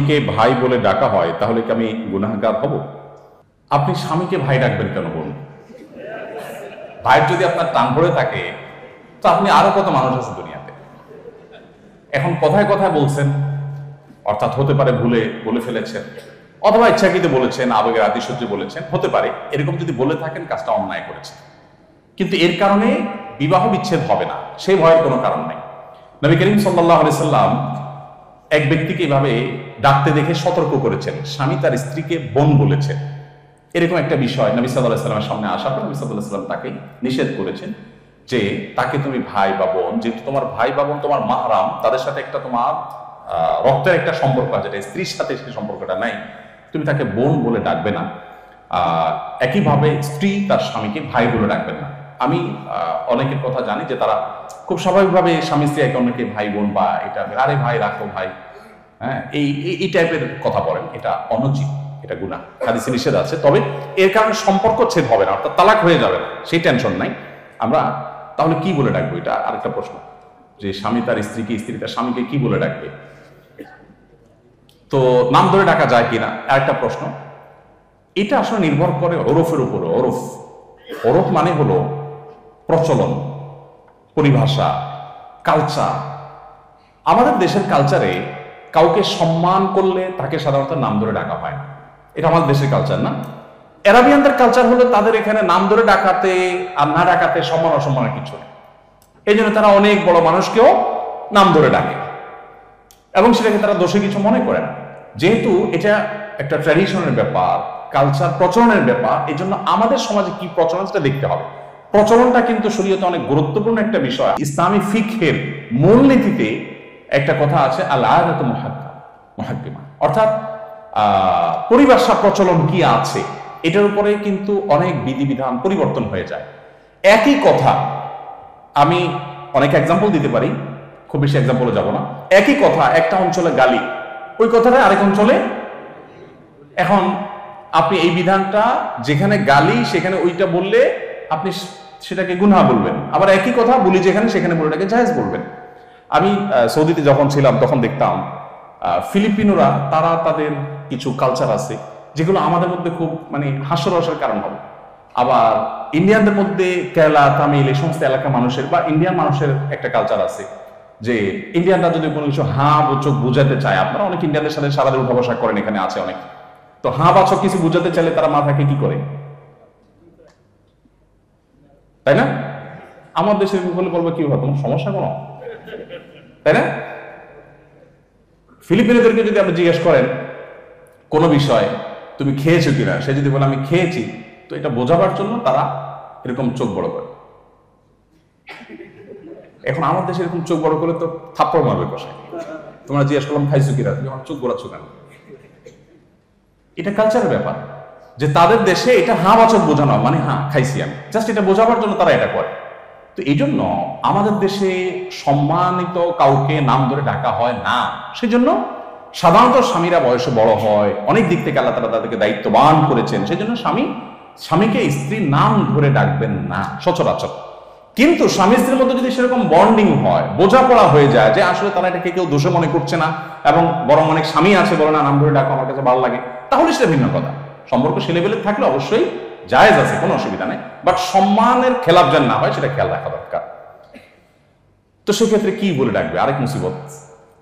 স্বামীকে ভাই বলে ডাকা হয় তাহলে কি আমি গুনাহগার হব? আপনি স্বামীকে ভাই ডাকবেন কেন বলুন? ভাইয়ের যদি আপনার টান পড়ে থাকে তো আপনি আরো কত মানুষ আছে দুনিয়াতে। এখন কথায় কথায় বলছেন, অর্থাৎ হতে পারে ভুলে বলে ফেলেছেন, অথবা ইচ্ছাকৃত বলেছেন, আবেগের আতিশয্যে বলেছেন, হতে পারে। এরকম যদি বলে থাকেন কাজটা অন্যায় করেছেন, কিন্তু এর কারণে বিবাহ বিচ্ছেদ হবে না, সেই ভয়ের কোনো কারণ নেই। নবী করিম সাল্লাল্লাহু আলাইহি সাল্লাম এক ব্যক্তিকে এভাবে ডাকতে দেখে সতর্ক করেছেন, স্বামী তার স্ত্রীকে বোন বলেছেন। এরকম একটা বিষয় নবী সাল্লাল্লাহু আলাইহি সাল্লামের সামনে আসার পর নবী সাল্লাল্লাহু আলাইহি সাল্লাম তাকে নিষেধ করেছেন যে তাকে তুমি ভাই বা বোন, যেহেতু তোমার ভাই বা বোন তোমার মাহরাম, তাদের সাথে একটা তোমার রক্তের একটা সম্পর্ক আছে, যেটা স্ত্রীর সাথে সেই সম্পর্কটা নাই, তুমি তাকে বোন বলে ডাকবে না। একইভাবে স্ত্রী তার স্বামীকে ভাই বলে ডাকবেন না। আমি অনেকের কথা জানি যে তারা খুব স্বাভাবিকভাবে স্বামী স্ত্রী একে অন্যকে ভাই বোন বা এটা আরে ভাই রাখো ভাই, হ্যাঁ, এই টাইপের কথা বলেন। এটা অনুচিত, এটা গুনাহ, হাদিসে নিষেধ আছে। তবে এর কারণে সম্পর্ক ছেদ হবে না, অর্থাৎ তালাক হয়ে যাবে না, সেই টেনশন নাই। আমরা তাহলে কি বলে ডাকবো, এটা আরেকটা প্রশ্ন, যে স্বামী তার স্ত্রীকে, স্ত্রী তার স্বামীকে কি বলে ডাকবে। তো নাম ধরে ডাকা যায় কিনা আরেকটা প্রশ্ন। এটা আসলে নির্ভর করে ওরফের উপরে। ওরফ মানে হলো প্রচলন, পরিভাষা, কালচার। আমাদের দেশের কালচারে কাউকে সম্মান করলে তাকে সাধারণত নাম ধরে ডাকা হয় না, এটা আমাদের দেশের কালচার না। আরাবিয়ানদের কালচার হলো তাদের এখানে নাম ধরে ডাকাতে আর না ডাকাতে সম্মান অসম্মানের কিছু নেই। এই জন্য তারা অনেক বড় মানুষকেও নাম ধরে ডাকে এবং সেটাকে তারা দোষে কিছু মনে করে না। যেহেতু এটা একটা ট্র্যাডিশনের ব্যাপার, কালচার, প্রচলনের ব্যাপার, এই জন্য আমাদের সমাজে কি প্রচলন সেটা দেখতে হবে। প্রচলনটা কিন্তু শরীয়তে অনেক গুরুত্বপূর্ণ একটা বিষয়। ইসলামী ফিকহের মূলনীতিতে একটা কথা আছে, আল আদাতু মুহাক্কিমা, অর্থাৎ পরিভাষা, প্রচলন কি আছে এটার উপরে কিন্তু অনেক বিধিবিধান পরিবর্তন হয়ে যায়। একই কথা আমি অনেক এক্সাম্পল দিতে পারি, খুব বেশি এক্সাম্পলে যাব না। একই কথা একটা অঞ্চলে গালি, ওই কথাটা আরেক অঞ্চলে। এখন আপনি এই বিধানটা যেখানে গালি সেখানে ওইটা বললে আপনি সেটাকে গুনাহ বলবেন, আবার একই কথা বলি যেখানে সেখানে বলে এটাকে জায়েজ বলবেন। আমি সৌদিতে যখন ছিলাম তখন দেখতাম ফিলিপিনোরা, তারা তাদের কিছু কালচার আছে যেগুলো আমাদের মধ্যে খুব মানে হাস্যরসের কারণ হবে। আবার ইন্ডিয়ানদের মধ্যে কেরালা, তামিল এই সমস্ত এলাকার মানুষের বা ইন্ডিয়ান মানুষের একটা কালচার আছে যে ইন্ডিয়ানরা যদি কোনো কিছু হাঁ বা চোখ বুঝাতে চায়, আপনারা অনেক ইন্ডিয়ানদের সাথে সারাদিন উঠা বসা করেন, এখানে আছে অনেক, তো হাঁ বা চোখ কিছু বুঝাতে চাইলে তারা মাথাকে কি করে, তাই না? আমার দেশের হলে বলবো কি হয়, তোমার সমস্যা কোনো, তাই না? ফিলিপিনোদেরকে যদি আপনি জিজ্ঞেস করেন কোন বিষয়, তুমি খেয়েছো কিনা, সে যদি বলে আমি খেয়েছি, তো এটা বোঝাবার জন্য তারা এরকম চোখ বড় করে। এখন আমার দেশে এরকম চোখ বড় করে তো থাপ্পড় মারবে কষায়। তোমরা জিজ্ঞেস করলাম খাইছো কিনা, তুমি আমার চোখ বড়াচ্ছ কেন? এটা কালচারের ব্যাপার, যে তাদের দেশে এটা হাঁ বাচক বোঝানো, মানে হ্যাঁ খাইছি আমি, জাস্ট এটা বোঝাবার জন্য তারা এটা করে। তো এই জন্য আমাদের দেশে সম্মানিত কাউকে নাম ধরে ডাকা হয় না। সেই জন্য সাধারণত স্বামীরা বয়সে বড় হয়, অনেক দিক থেকে আল্লাহ তাআলা তাদেরকে দায়িত্ববান করেছেন, সেই জন্য স্বামীকে স্ত্রীর নাম ধরে ডাকবেন না সচরাচর। কিন্তু স্বামী স্ত্রীর মধ্যে যদি সেরকম বন্ডিং হয়, বোঝাপড়া হয়ে যায় যে আসলে তারা এটাকে কেউ দোষে মনে করছে না, এবং বরং অনেক স্বামী আছে বলে না নাম ধরে ডাকো আমার কাছে ভালো লাগে, তাহলে সেটা ভিন্ন কথা। সম্পর্ক সে লেভেলে থাকলে অবশ্যই জায়েজ আছে, কোনো অসুবিধা নেই, বাট সম্মানের খেলাপ যেন না হয় সেটা খেয়াল রাখা দরকার। তো সেক্ষেত্রে কি বলে ডাকবে, আরেক মুসিবত।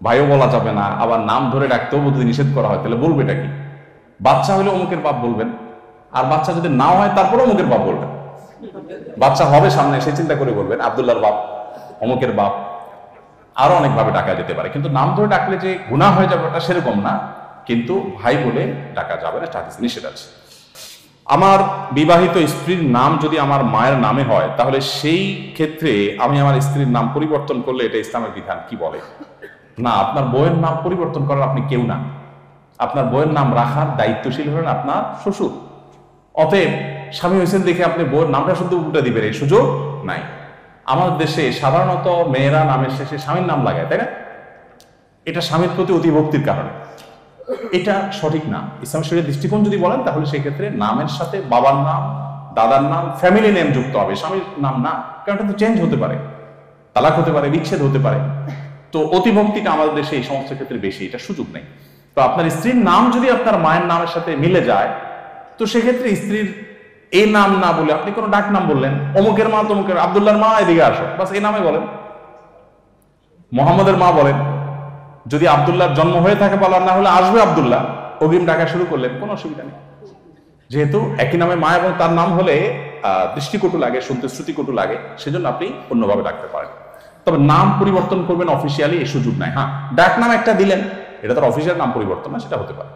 ভাইও বলা যাবে না, আবার নাম ধরে ডাকতেও যদি নিষেধ করা হয় তাহলে বলবে এটা কি? বাচ্চা হলে অমুকের বাপ বলবেন, আর বাচ্চা যদি না হয় তারপরে অমুকের বাপ বলবেন। বাচ্চা হবে সামনে, সে চিন্তা করে বলবেন আব্দুল্লাহর বাপ, অমুকের বাপ, আরো অনেকভাবে ডাকা যেতে পারে। কিন্তু নাম ধরে ডাকলে যে গুনাহ হয়ে যাবে ওটা সেরকম না, কিন্তু ভাই বলে ডাকা যাবে না, হাদিসে নিষেধ আছে। আমার বিবাহিত স্ত্রীর নাম যদি আমার মায়ের নামে হয় তাহলে সেই ক্ষেত্রে আমি আমার স্ত্রীর নাম পরিবর্তন করলে এটা ইসলামের বিধান কি বলে? না, আপনার বউয়ের নাম পরিবর্তন করার আপনি কেউ না। আপনার বউয়ের নাম রাখার দায়িত্বশীল হলেন আপনার শ্বশুর। অতএব স্বামী হয়েছেন দেখে আপনি বউয়ের নামটা শুধু উল্টে দিবেন এই সুযোগ নাই। আমাদের দেশে সাধারণত মেয়েরা নামের শেষে স্বামীর নাম লাগায়, তাই না? এটা স্বামীর প্রতি অতিভক্তির কারণে, এটা সঠিক না। ইসলাম শরীয়তের দৃষ্টিকোণ যদি বলেন তাহলে সেই ক্ষেত্রে নামের সাথে বাবার নাম, দাদার নাম, ফ্যামিলি নেম যুক্ত হবে, স্বামীর নাম না। কারণ এটা তো চেঞ্জ হতে পারে, তালাক হতে পারে, বিচ্ছেদ হতে পারে। তো অতিভক্তিটা আমাদের দেশে এই সমস্ত ক্ষেত্রে বেশি, এটা সুযোগ নেই। তো আপনার স্ত্রীর নাম যদি আপনার মায়ের নামের সাথে মিলে যায়, তো সেক্ষেত্রে স্ত্রীর এই নাম না বলে আপনি কোনো ডাক নাম বললেন, অমুকের মা তমুকের, আব্দুল্লাহর মা এদিকে আসো, বাস এই নামে বলেন। মোহাম্মদের মা বলেন, যদি আব্দুল্লাহর জন্ম হয়ে থাকে বলার, না হলে আসবে আব্দুল্লাহ, অগ্রিম ডাকা শুরু করলেন, কোনো অসুবিধা নেই। যেহেতু একই নামে মা এবং তার নাম হলে দৃষ্টিকটু লাগে, শুনতে শ্রুতিকটু লাগে, সেজন্য আপনি অন্যভাবে ডাকতে পারেন। তবে নাম পরিবর্তন করবেন অফিসিয়ালি এই সুযোগ নাই। হ্যাঁ, ডাক নাম একটা দিলেন, এটা তার অফিসিয়াল নাম পরিবর্তন না, সেটা হতে পারে।